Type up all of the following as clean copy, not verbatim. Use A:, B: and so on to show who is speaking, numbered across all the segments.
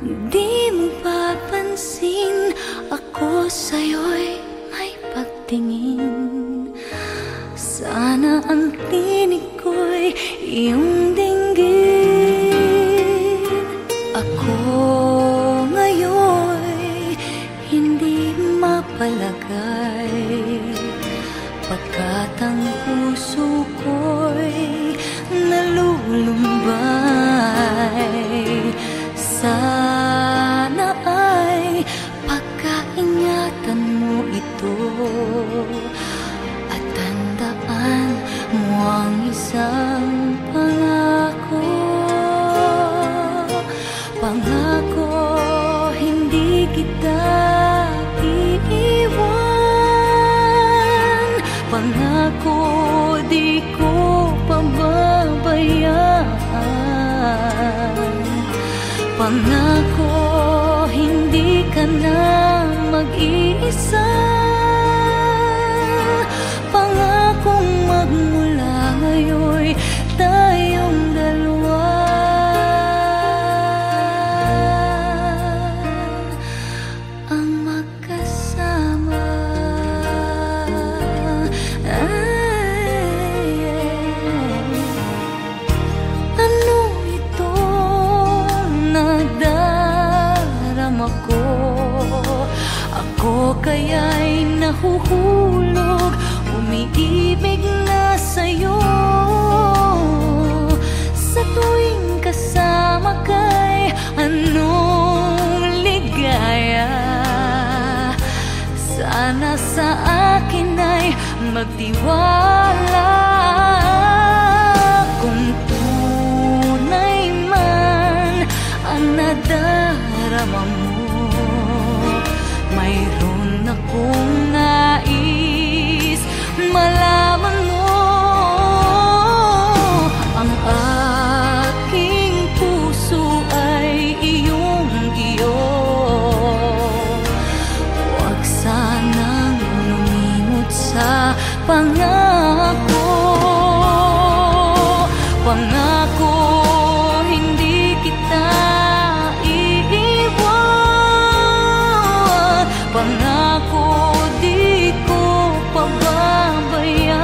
A: Di mo papansin, ako sa'yo'y may pagtingin. Sana ang tinig ko'y iyong dinggin. Ako ngayon'y hindi mapalagay, pagkat ang puso ko'y nalulumbay. Sana ay pagkaingatan mo ito at tandaan mo ang isang pangako. Pangako, hindi kita iiwan. Pangako, di ko pababayaan. Pangako, hindi ka na mag-iisa. Pangakong magmula ngayon'y tayong dalawa ang magkasama. Ano ito nagdarama ko? Ako kaya'y nahuhulog, umiibig na sa'yo. Sa tuwing kasama ka'y anong ligaya. Sana sa akin ay magtiwala. Kung tunay man ang nadarama mo, mayroon akong nais malaman mo. Ang aking puso ay iyong-iyo. Huwag sanang lumimot sa pangako. Pangako, hindi kita iiwan. Pangako, di ko pababayaan.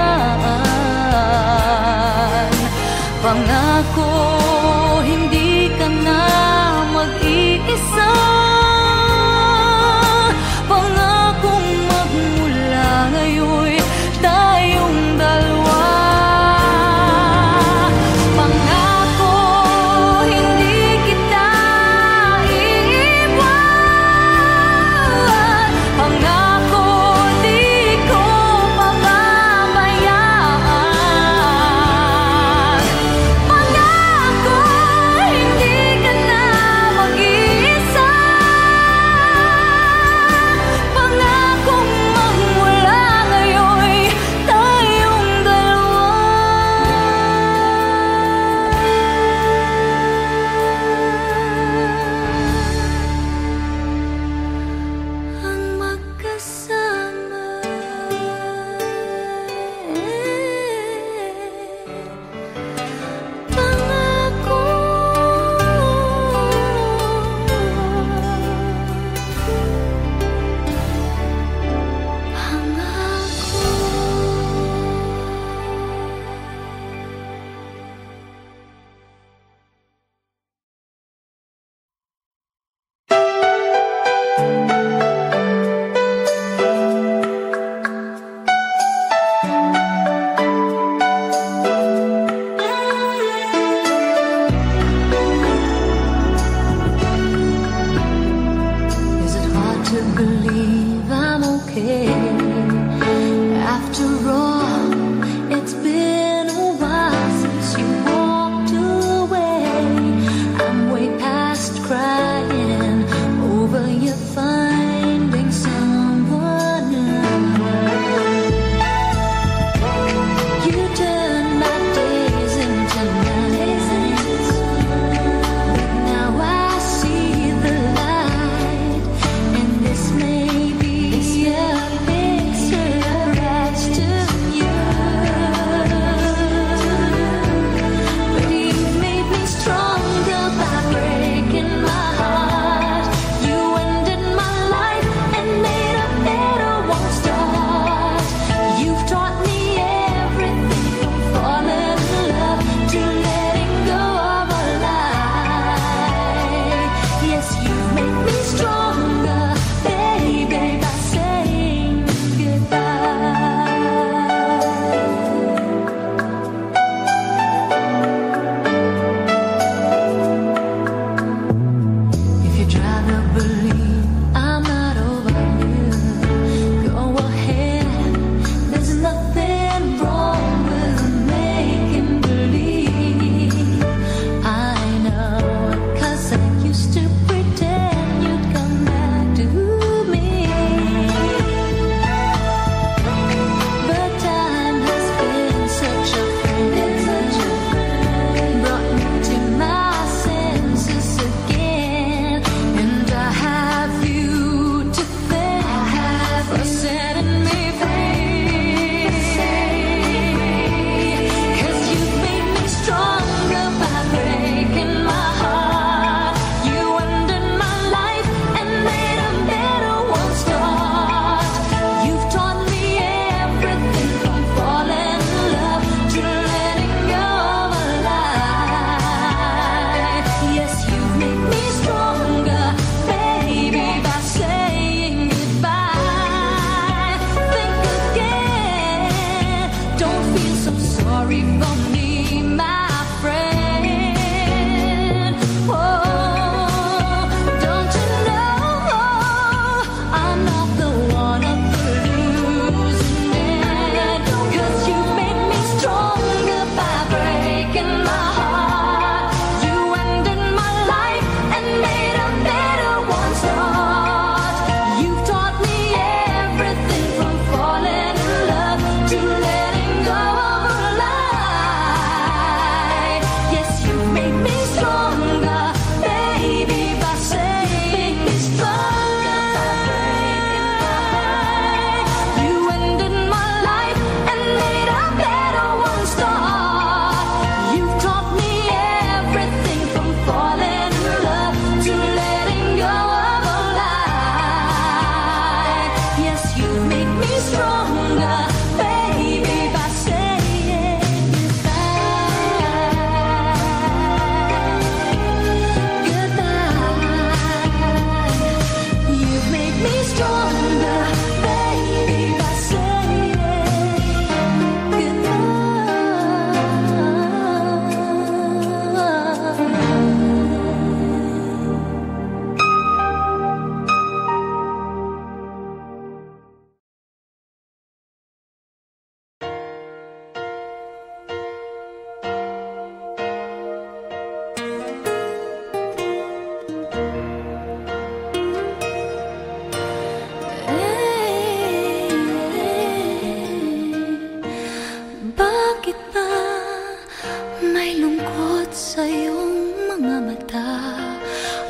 A: mga mata.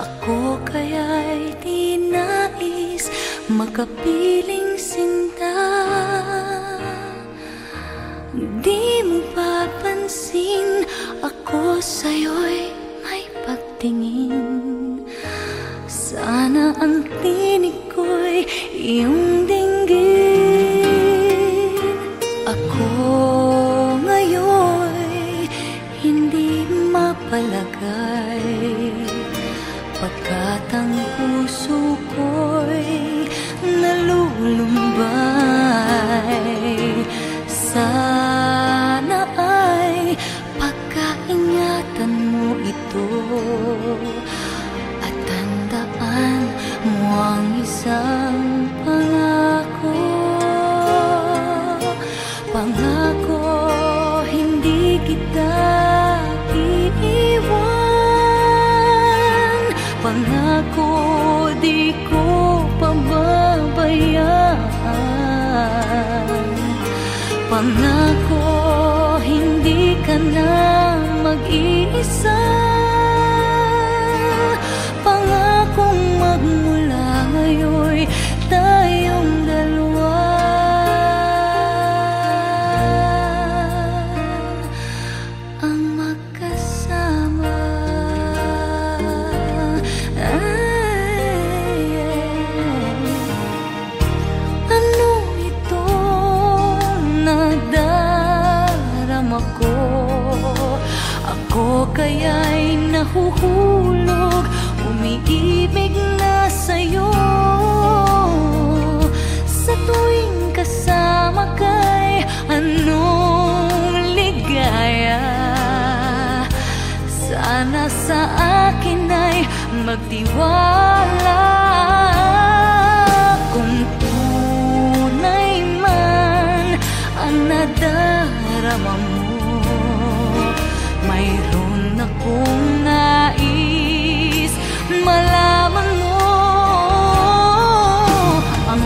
A: Ako kaya'y di nais makapiling sinta. Di mo papansin, ako sa'yo'y may pagtingin. Sana ang tinig ko'y iyong dinggin. Ako ngayon'y hindi mapalagay, pagkat ang puso ko'y nalulumbay. Sana ay pagkaingatan mo ito at tandaan mo ang isang pangako. Pangako, hindi kita iiwan. Pangako, di ko pababayaan. Pangako, hindi ka na mag-iisa. Pangakong magmula ngayon'y tayong dalawa ang magkasama. Ano ito nadarama ko? Ako kaya'y nahuhulog, umiibig na sa'yo. Sa tuwing kasama ka'y anong ligaya. Sana sa akin ay magtiwala. Kung tunay man ang nadarama mo, mayroon akong nais malaman mo. Ang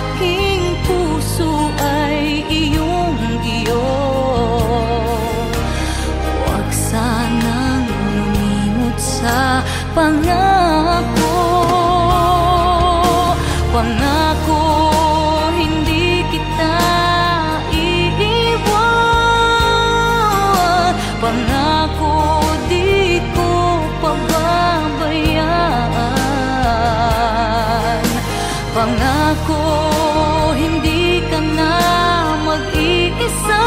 A: aking puso ay iyong-iyo. Huwag sanang lumimot sa pangako. Pangako, hindi kita iiwan. Pangako, di ko pababayaan. Pangako, hindi ka na mag-iisa.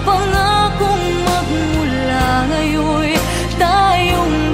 A: Pangakong magmula ngayon'y tayong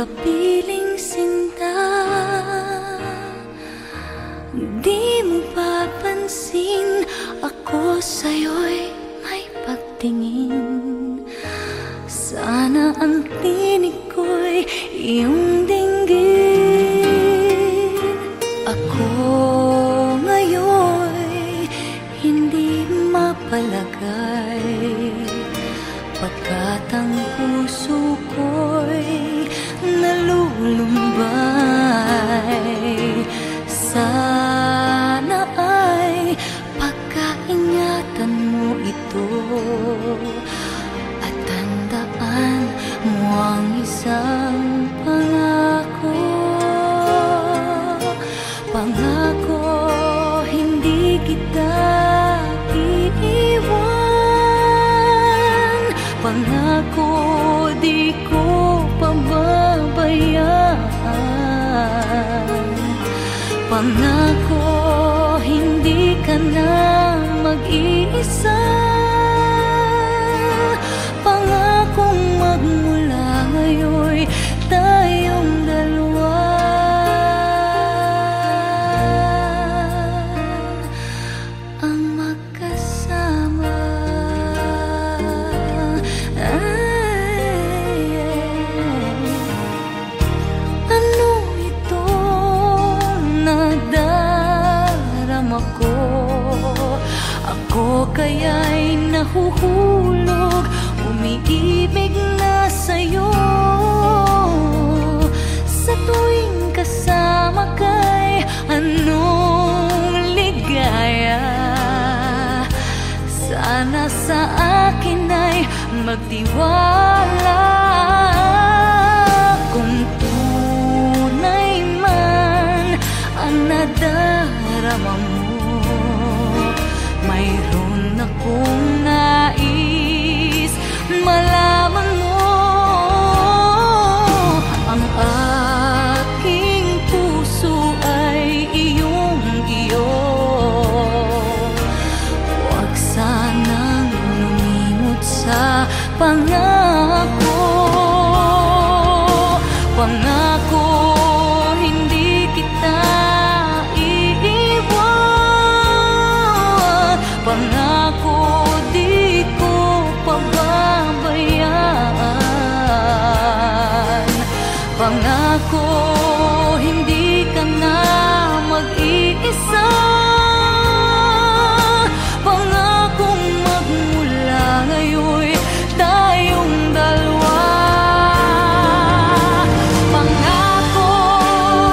A: kapiling sinta. Di mo papansin, ako sa'yo'y may pagtingin. Sana ang tinig ko'y iyong dinggin. Ako ngayon'y hindi mapalagay, pagkat ang puso ko'y nalulumbay. Sana ay pagkaingatan mo ito at tandaan mo ang isang pangako. Pangako, hindi kita iiwan. Pangako, di ko pababayaan. Pangako, hindi ka na mag-iisa. Pangakong magmula ngayon'y tayong dalawa ang magkasama. Ano ito nadarama ko? Ako kaya'y nahuhulog, umiibig na sa'yo. Sa tuwing kasama ka'y anong ligaya. Sana sa akin ay magtiwala. Kung tunay man ang nadarama mo, mayroon akong nais malaman mo. Ang aking puso ay iyong-iyo. Huwag sanang lumimot sa pangako. Pangako, hindi kita iiwan. Pangako, di ko pababayaan. Pangako, hindi ka na mag-iisa. Pangakong magmula ngayon'y tayong dalawa. Pangako,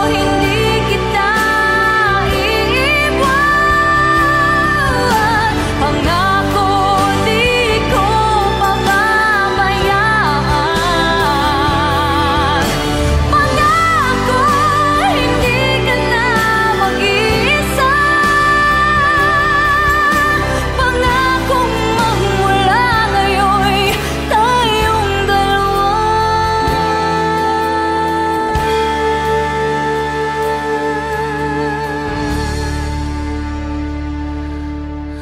A: hindi kita iiwan. Pangako, di ko pababayaan. Pangako, hindi ka na mag-iisa. Pangakong magmula ngayon'y tayong dalawa.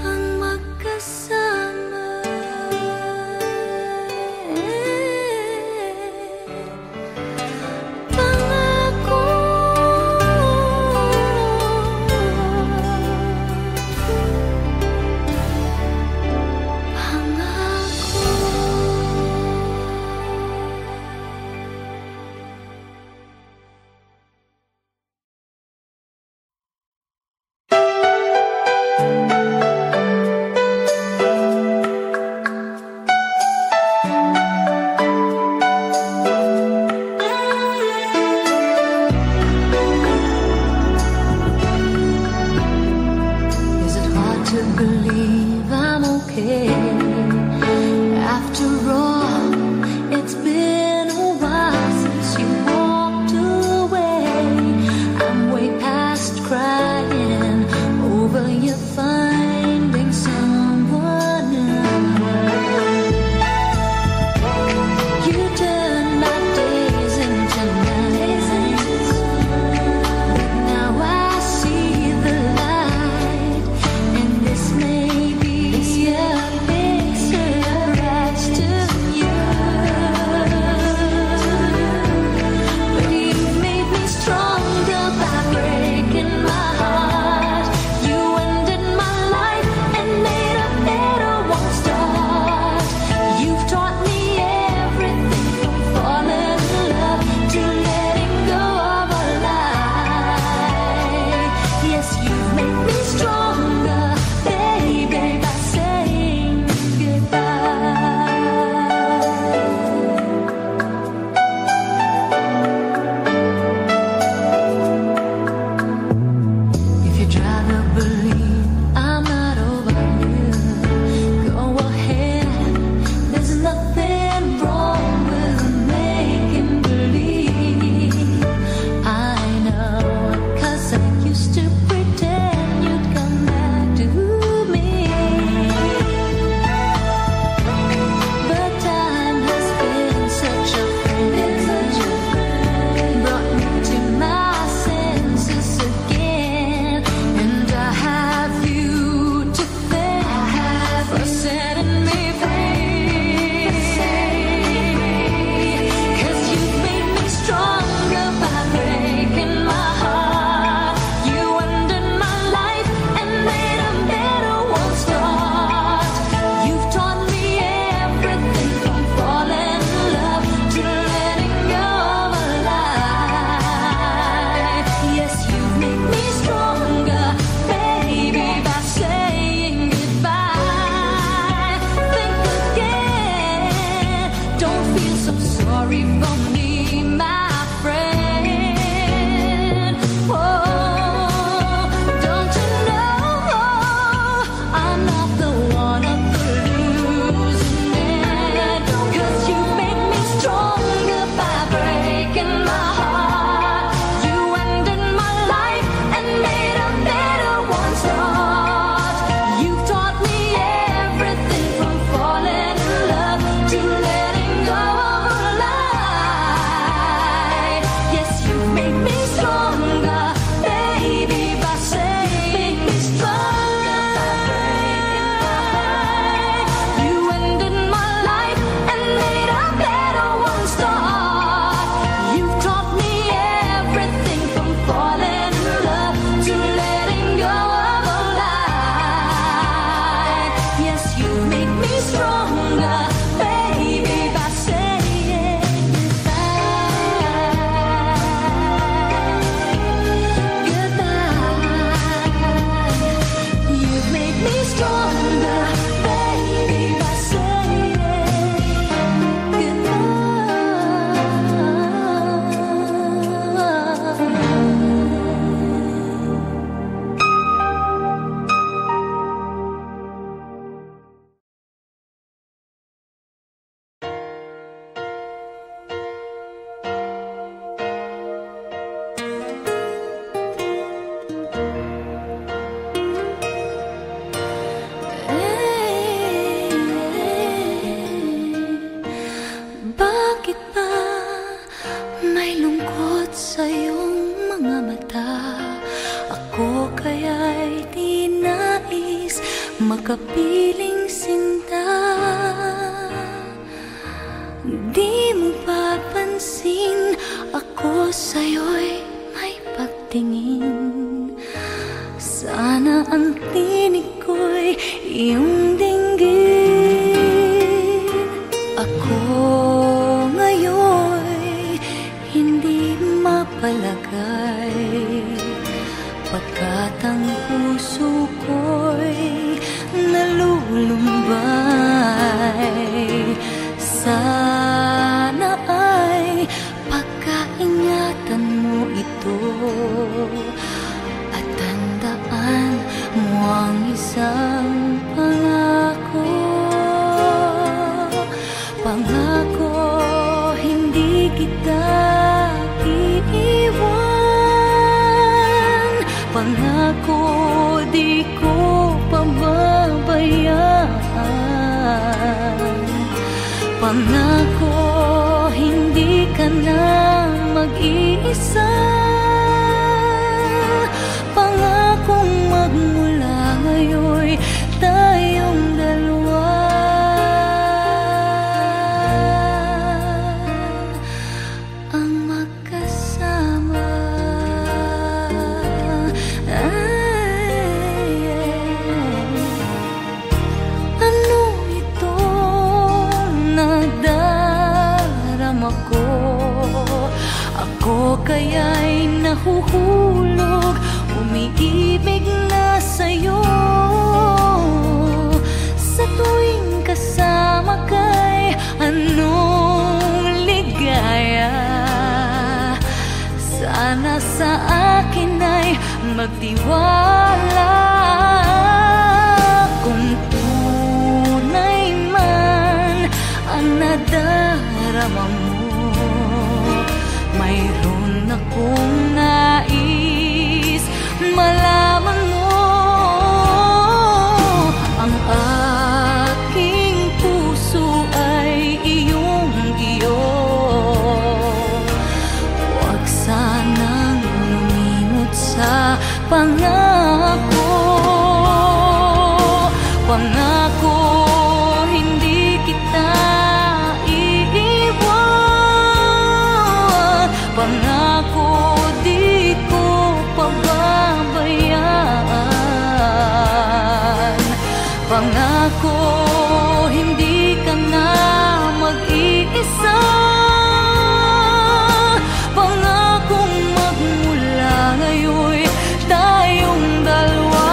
A: Ang magkasama. Pangako. Is it hard to believe I'm okay? After all, it's been a while since you walked away. I'm way past crying over you finding someone else. You turned my days into nights, but now I see the light, and this may be makapiling sinta. Di mo papansin, ako sa'yo'y may pagtingin. Sana ang tinig ko'y iyong dinggin. Ako ngayon'y hindi mapalagay, pagkat ang puso ko'y nalulumbay. Sana ay pagkaingatan mo ito at tandaan mo ang isang pangako. Pangako, hindi kita iiwan. Pangako, di ko pababayaan. Pangako, hindi ka na mag-iisa. Pangakong magmula ngayon'y tayong dalawa ang magkasama. Ano itong nadarama ko? Ako kaya'y nahuhulog, umiibig na sa'yo. Sa tuwing kasama ka'y anong ligaya. Sana sa akin ay magtiwala. Kung tunay man ang nadarama mo, mayroon akong nais malaman mo. Ang aking puso ay iyong-iyo. Huwag sanang lumimot sa pangako. Pangako, hindi kita iiwan. Pangako, di ko pababayaan. Pangako, hindi ka na mag-iisa. Pangakong magmula ngayon'y tayong dalawa.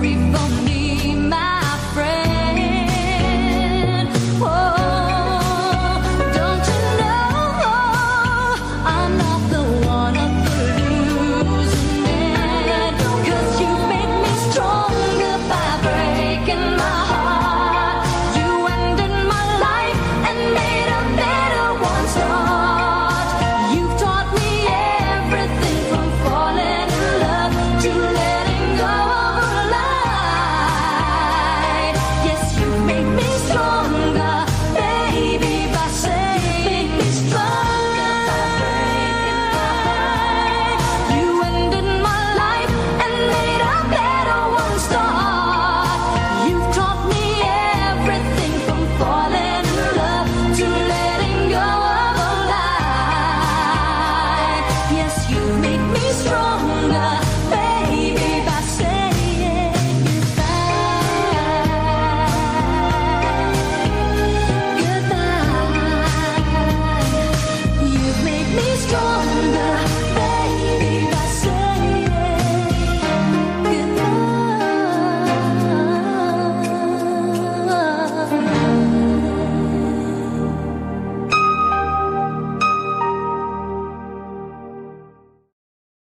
A: free fall.